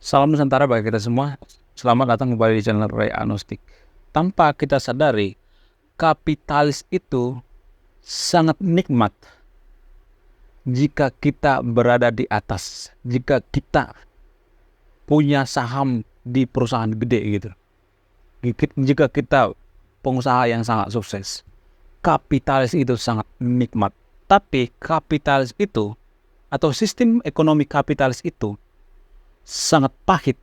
Salam Nusantara bagi kita semua. Selamat datang kembali di channel Ray Agnostik. Tanpa kita sadari, kapitalis itu sangat nikmat jika kita berada di atas, jika kita punya saham di perusahaan gede gitu. Jika kita pengusaha yang sangat sukses, kapitalis itu sangat nikmat. Tapi kapitalis itu atau sistem ekonomi kapitalis itu sangat pahit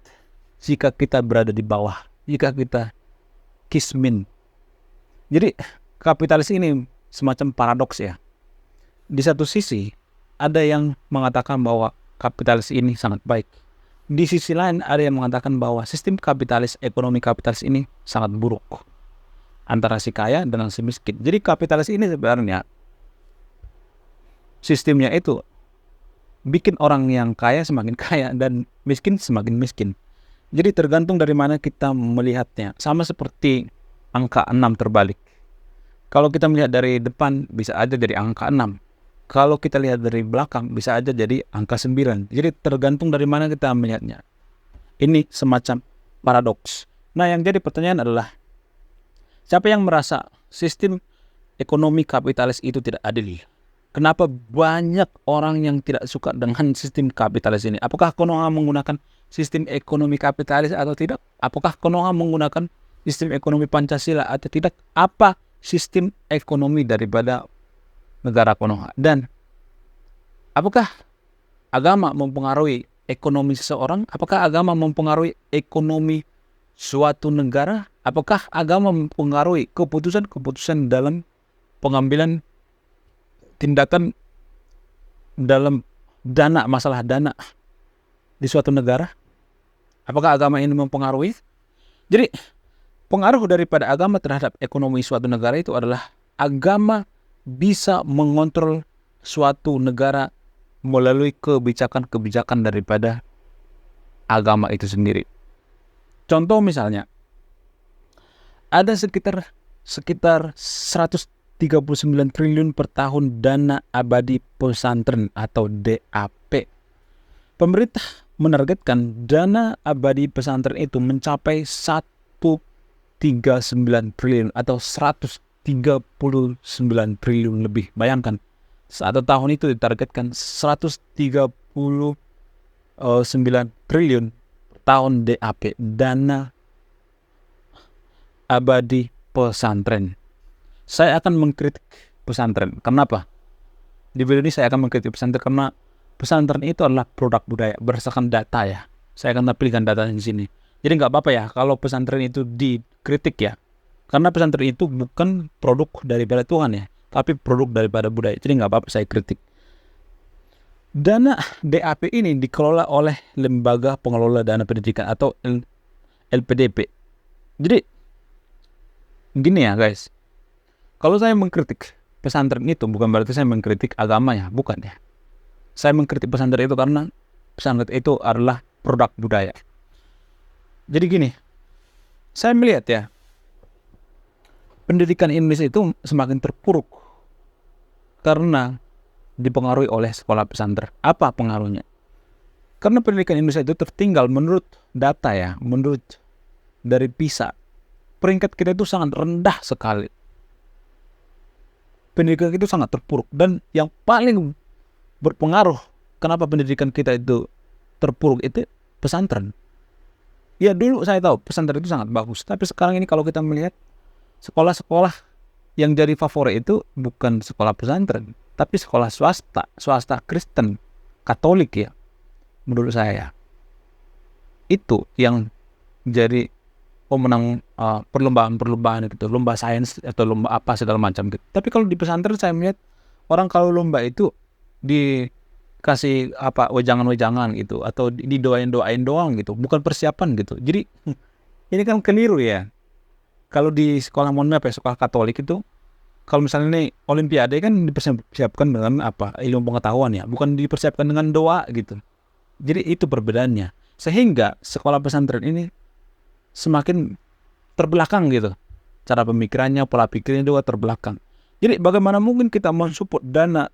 jika kita berada di bawah, jika kita kismin. Jadi kapitalis ini semacam paradoks ya. Di satu sisi ada yang mengatakan bahwa kapitalis ini sangat baik. Di sisi lain ada yang mengatakan bahwa sistem kapitalis, ekonomi kapitalis ini sangat buruk antara si kaya dan si miskin. Jadi kapitalis ini sebenarnya sistemnya itu bikin orang yang kaya semakin kaya dan miskin semakin miskin. Jadi tergantung dari mana kita melihatnya. Sama seperti angka 6 terbalik. Kalau kita melihat dari depan bisa aja jadi angka 6. Kalau kita lihat dari belakang bisa aja jadi angka 9. Jadi tergantung dari mana kita melihatnya. Ini semacam paradoks. Nah, yang jadi pertanyaan adalah siapa yang merasa sistem ekonomi kapitalis itu tidak adil? Kenapa banyak orang yang tidak suka dengan sistem kapitalis ini? Apakah Konoha menggunakan sistem ekonomi kapitalis atau tidak? Apakah Konoha menggunakan sistem ekonomi Pancasila atau tidak? Apa sistem ekonomi daripada negara Konoha? Dan apakah agama mempengaruhi ekonomi seseorang? Apakah agama mempengaruhi ekonomi suatu negara? Apakah agama mempengaruhi keputusan-keputusan dalam pengambilan tindakan dalam masalah dana di suatu negara? Apakah agama ini mempengaruhi? Jadi pengaruh daripada agama terhadap ekonomi suatu negara itu adalah agama bisa mengontrol suatu negara melalui kebijakan-kebijakan daripada agama itu sendiri. Contoh misalnya, ada sekitar 139 triliun per tahun dana abadi pesantren atau DAP. Pemerintah menargetkan dana abadi pesantren itu mencapai 139 triliun atau 139 triliun lebih. Bayangkan, satu tahun itu ditargetkan 139 triliun per tahun DAP, dana abadi pesantren. Saya akan mengkritik pesantren. Kenapa? Di video ini saya akan mengkritik pesantren karena pesantren itu adalah produk budaya berdasarkan data ya. Saya akan tampilkan datanya di sini. Jadi nggak apa-apa ya kalau pesantren itu dikritik ya. Karena pesantren itu bukan produk daripada Tuhan ya, tapi produk daripada budaya. Jadi nggak apa-apa saya kritik. Dana DAP ini dikelola oleh Lembaga Pengelola Dana Pendidikan atau LPDP. Jadi gini ya guys. Kalau saya mengkritik pesantren itu bukan berarti saya mengkritik agama ya, bukan ya. Saya mengkritik pesantren itu karena pesantren itu adalah produk budaya. Jadi gini, saya melihat ya, pendidikan Indonesia itu semakin terpuruk karena dipengaruhi oleh sekolah pesantren. Apa pengaruhnya? Karena pendidikan Indonesia itu tertinggal menurut data ya, menurut dari PISA. Peringkat kita itu sangat rendah sekali. Pendidikan itu sangat terpuruk. Dan yang paling berpengaruh kenapa pendidikan kita itu terpuruk itu pesantren. Ya dulu saya tahu pesantren itu sangat bagus. Tapi sekarang ini kalau kita melihat sekolah-sekolah yang jadi favorit itu bukan sekolah pesantren, tapi sekolah swasta Kristen, Katolik ya. Menurut saya itu yang jadi pemenang perlombaan gitu, lomba sains atau lomba apa segala macam gitu. Tapi kalau di pesantren saya melihat orang kalau lomba itu dikasih wejangan-wejangan gitu atau didoain doang gitu, bukan persiapan gitu. Jadi ini kan keliru ya. Kalau di sekolah sekolah Katolik itu kalau misalnya ini olimpiade kan dipersiapkan dengan ilmu pengetahuan ya, bukan dipersiapkan dengan doa gitu. Jadi itu perbedaannya. Sehingga sekolah pesantren ini semakin terbelakang gitu. Cara pemikirannya, pola pikirnya juga terbelakang. Jadi bagaimana mungkin kita mensupport dana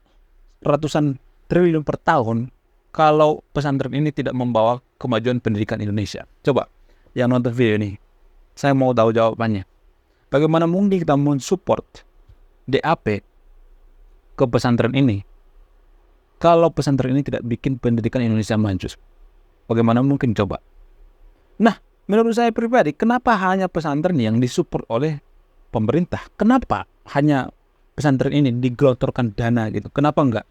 ratusan triliun per tahun kalau pesantren ini tidak membawa kemajuan pendidikan Indonesia? Coba yang nonton video ini, saya mau tahu jawabannya. Bagaimana mungkin kita mensupport DAP ke pesantren ini kalau pesantren ini tidak bikin pendidikan Indonesia maju? Bagaimana mungkin coba? Nah, menurut saya pribadi, kenapa hanya pesantren yang disupport oleh pemerintah? Kenapa hanya pesantren ini digelontorkan dana gitu? Kenapa enggak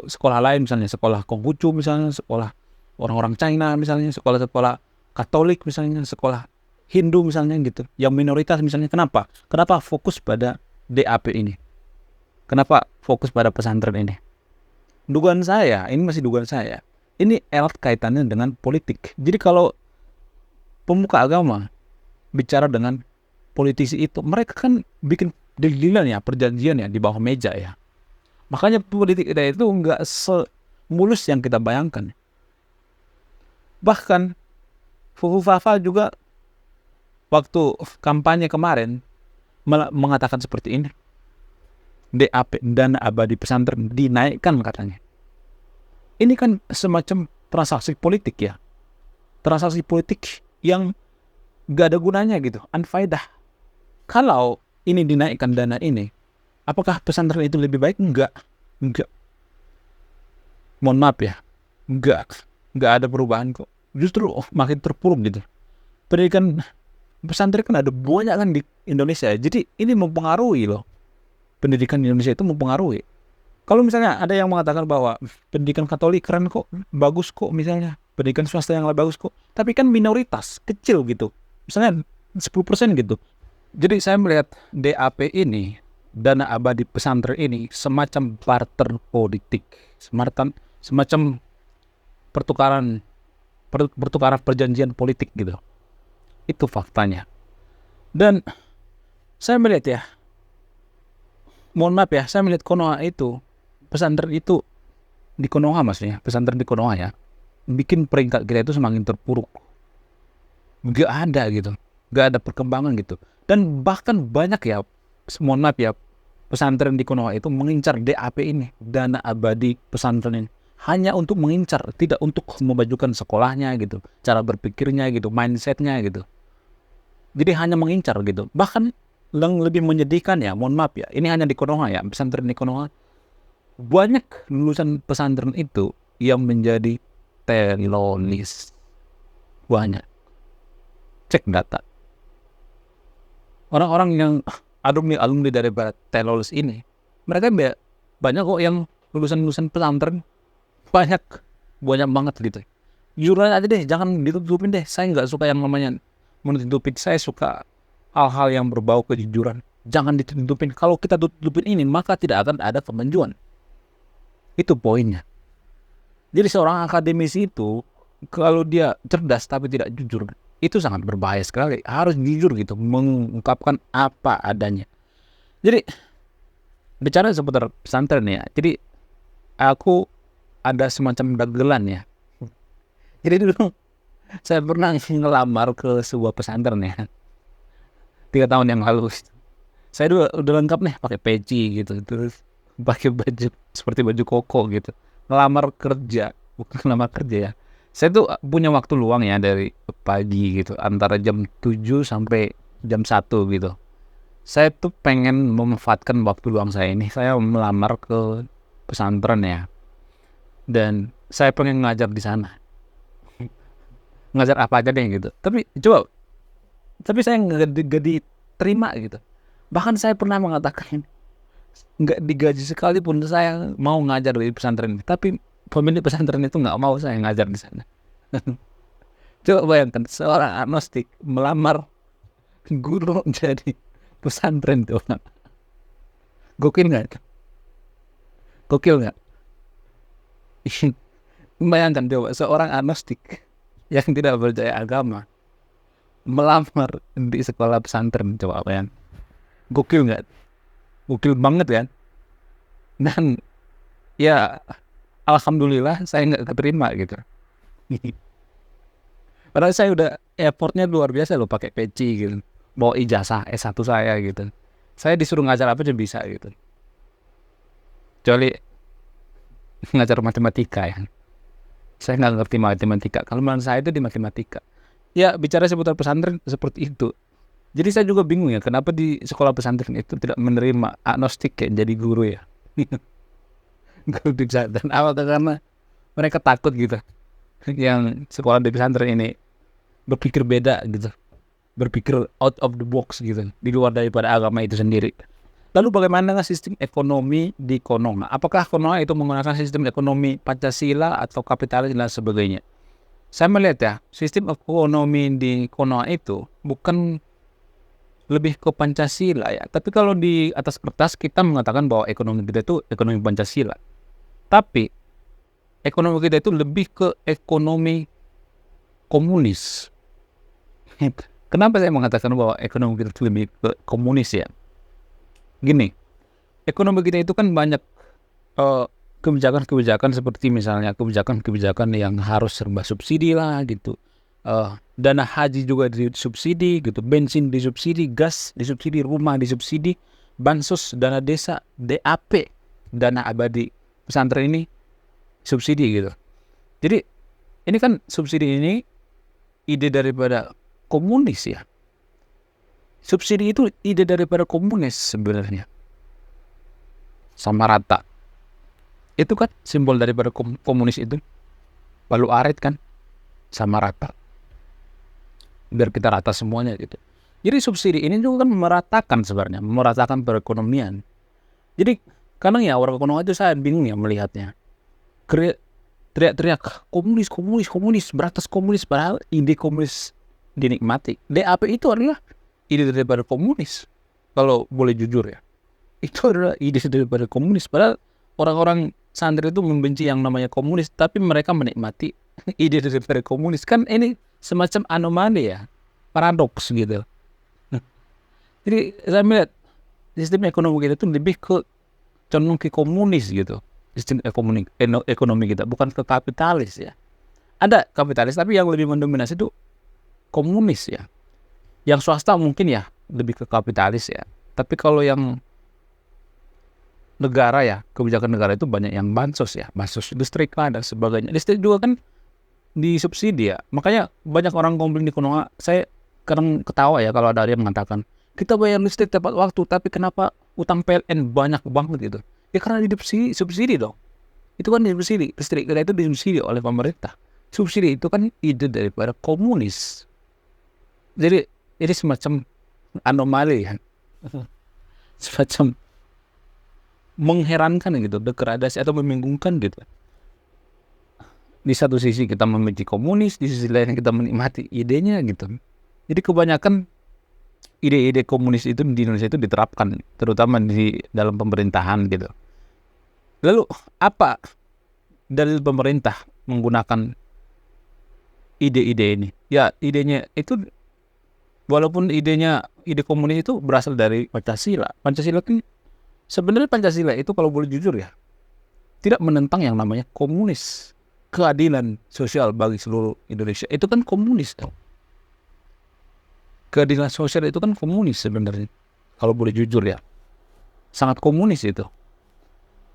sekolah lain, misalnya sekolah Konghucu, misalnya sekolah orang-orang China, misalnya sekolah-sekolah Katolik, misalnya sekolah Hindu, misalnya gitu, yang minoritas misalnya? Kenapa? Kenapa fokus pada DAP ini? Kenapa fokus pada pesantren ini? Dugaan saya, ini masih dugaan saya, ini erat kaitannya dengan politik. Jadi kalau pemuka agama bicara dengan politisi itu, mereka kan bikin deal-dealan ya, perjanjian ya di bawah meja ya. Makanya politik kita itu nggak semulus yang kita bayangkan. Bahkan Fufu Fafa juga waktu kampanye kemarin mengatakan seperti ini. DAP, dana abadi pesantren, dinaikkan katanya. Ini kan semacam transaksi politik ya. Transaksi politik yang gak ada gunanya gitu, unfaedah. Kalau ini dinaikkan dana ini, apakah pesantren itu lebih baik? Enggak. Mohon maaf ya, enggak ada perubahan kok. Justru makin terpuruk gitu. Pendidikan pesantren kan ada banyak kan di Indonesia. Jadi ini mempengaruhi loh. Pendidikan di Indonesia itu mempengaruhi. Kalau misalnya ada yang mengatakan bahwa pendidikan Katolik keren kok, bagus kok misalnya, pendidikan swasta yang lebih bagus kok, tapi kan minoritas, kecil gitu. Misalnya 10% gitu. Jadi saya melihat DAP ini, dana abadi pesantren ini, semacam barter politik, semacam pertukaran perjanjian politik gitu. Itu faktanya. Dan saya melihat ya, mohon maaf ya, saya melihat Konoha itu, pesantren itu di Konoha maksudnya, pesantren di Konoha ya, bikin peringkat kita itu semakin terpuruk. Gak ada gitu, gak ada perkembangan gitu. Dan bahkan banyak ya, mohon maaf ya, pesantren di Konoha itu mengincar DAP ini, dana abadi pesantren ini, hanya untuk mengincar, tidak untuk memajukan sekolahnya gitu, cara berpikirnya gitu, mindsetnya gitu. Jadi hanya mengincar gitu. Bahkan yang lebih menyedihkan ya, mohon maaf ya, ini hanya di Konoha ya, pesantren di Konoha, banyak lulusan pesantren itu yang menjadi teroris. Banyak. Cek data. Orang-orang yang alumni dari teroris ini, mereka banyak kok yang lulusan pesantren, banyak banget gitu. Jujur aja deh, jangan ditutupin deh. Saya nggak suka yang namanya menutupin. Saya suka hal-hal yang berbau kejujuran. Jangan ditutupin. Kalau kita tutupin ini, maka tidak akan ada kemajuan. Itu poinnya. Jadi seorang akademisi itu, kalau dia cerdas tapi tidak jujur, itu sangat berbahaya sekali. Harus jujur gitu, mengungkapkan apa adanya. Jadi bicara seputar pesantren ya. Jadi aku ada semacam dagelan ya. Jadi dulu saya pernah ngelamar ke sebuah pesantren ya. 3 tahun yang lalu. Saya udah lengkap nih, pakai peci gitu, terus pakai baju seperti baju koko gitu. Ngelamar kerja, bukan ngelamar kerja ya. Saya tuh punya waktu luang ya dari pagi gitu, antara jam 7 sampai jam 1 gitu. Saya tuh pengen memanfaatkan waktu luang saya ini. Saya melamar ke pesantren ya. Dan saya pengen ngajar di sana. Ngajar apa aja deh gitu. Tapi saya nggak diterima gitu. Bahkan saya pernah mengatakan nggak digaji sekalipun saya mau ngajar di pesantren ini. Tapi pemilik pesantren itu nggak mau saya ngajar di sana. Coba bayangkan seorang agnostik melamar guru jadi pesantren tuh. Gokil nggak? Gokil nggak? Bayangkan coba seorang agnostik yang tidak percaya agama melamar di sekolah pesantren, coba bayang. Gokil nggak? Gokil banget kan? Dan ya alhamdulillah saya nggak keterima gitu. Padahal saya udah effortnya luar biasa loh, pakai peci gitu, bawa ijazah S1 saya gitu. Saya disuruh ngajar apa aja bisa gitu. Kecuali ngajar matematika ya. Saya nggak ngerti matematika. Kelemahan saya itu di matematika. Ya, bicara seputar pesantren seperti itu. Jadi saya juga bingung ya, kenapa di sekolah pesantren itu tidak menerima agnostik ya jadi guru ya. Guru di pesantren. Apa karena mereka takut gitu. Yang sekolah di pesantren ini berpikir beda gitu. Berpikir out of the box gitu. Di luar daripada agama itu sendiri. Lalu bagaimana sistem ekonomi di Konoha? Apakah Konoha itu menggunakan sistem ekonomi Pancasila atau kapitalis dan sebagainya? Saya melihat ya, sistem ekonomi di Konoha itu bukan lebih ke Pancasila ya. Tapi kalau di atas kertas kita mengatakan bahwa ekonomi kita itu ekonomi Pancasila. Tapi ekonomi kita itu lebih ke ekonomi komunis. Kenapa saya mengatakan bahwa ekonomi kita itu lebih ke komunis ya? Gini, ekonomi kita itu kan banyak kebijakan-kebijakan seperti misalnya kebijakan-kebijakan yang harus serba subsidi lah gitu. Dana haji juga disubsidi gitu, bensin disubsidi, gas disubsidi, rumah disubsidi, bansos, dana desa, DAP, dana abadi pesantren ini subsidi gitu. Jadi ini kan subsidi ini ide daripada komunis ya. Subsidi itu ide daripada komunis sebenarnya. Sama rata. Itu kan simbol daripada komunis itu. Palu arit kan sama rata. Biar kita rata semuanya gitu. Jadi subsidi ini juga kan meratakan sebenarnya, meratakan perekonomian. Jadi kadang ya orang Konoha itu saya bingung ya melihatnya. Teriak-teriak komunis, beratas komunis, padahal ide komunis dinikmati. DAP itu adalah ide daripada komunis. Kalau boleh jujur ya. Itu adalah ide daripada komunis. Padahal orang-orang santri itu membenci yang namanya komunis, tapi mereka menikmati ide daripada komunis. Kan ini semacam anomali ya, paradoks gitu. Jadi saya melihat sistem ekonomi kita itu lebih ke cenderung ke komunis gitu. Sistem ekonomi kita bukan ke kapitalis ya. Ada kapitalis tapi yang lebih mendominasi itu komunis ya. Yang swasta mungkin ya lebih ke kapitalis ya. Tapi kalau yang negara ya, kebijakan negara itu banyak yang bansos ya, bansos listrik lah dan sebagainya. Listrik juga kan disubsidi ya. Makanya banyak orang komplain di Konoha. Saya kadang ketawa ya kalau ada yang mengatakan kita bayar listrik tepat waktu, tapi kenapa utang PLN banyak banget gitu? Ya karena subsidi dong. Itu kan disubsidi, listrik kita itu disubsidi oleh pemerintah. Subsidi itu kan ide daripada komunis. Jadi ini semacam anomali ya. Semacam mengherankan gitu, degradasi atau membingungkan gitu. Di satu sisi kita membenci komunis, di sisi lain kita menikmati idenya gitu. Jadi kebanyakan ide-ide komunis itu di Indonesia itu diterapkan, terutama di dalam pemerintahan gitu. Lalu apa dalil pemerintah menggunakan ide-ide ini? Ya idenya itu, walaupun ide komunis itu berasal dari Pancasila. Pancasila kan sebenarnya Pancasila itu kalau boleh jujur ya, tidak menentang yang namanya komunis. Keadilan sosial bagi seluruh Indonesia itu kan komunis dong. Keadilan sosial itu kan komunis sebenarnya. Kalau boleh jujur ya, sangat komunis itu.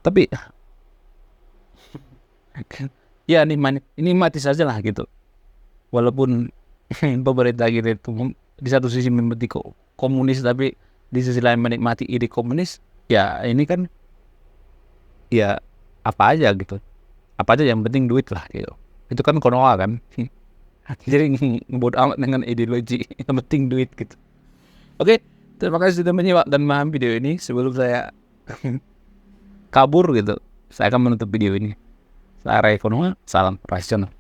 Tapi ya ini mati saja lah gitu. Walaupun pemerintah gitu itu di satu sisi membenci komunis, tapi di sisi lain menikmati ide komunis, ya ini kan ya apa aja gitu. Apa aja yang penting duit lah gitu. Itu kan Konoha kan. Jadi bodoh amat dengan ideologi, yang penting duit gitu. Oke, terima kasih sudah menyimak dan memahami video ini. Sebelum saya kabur gitu, saya akan menutup video ini. Saya Ray Konoha, salam rasional.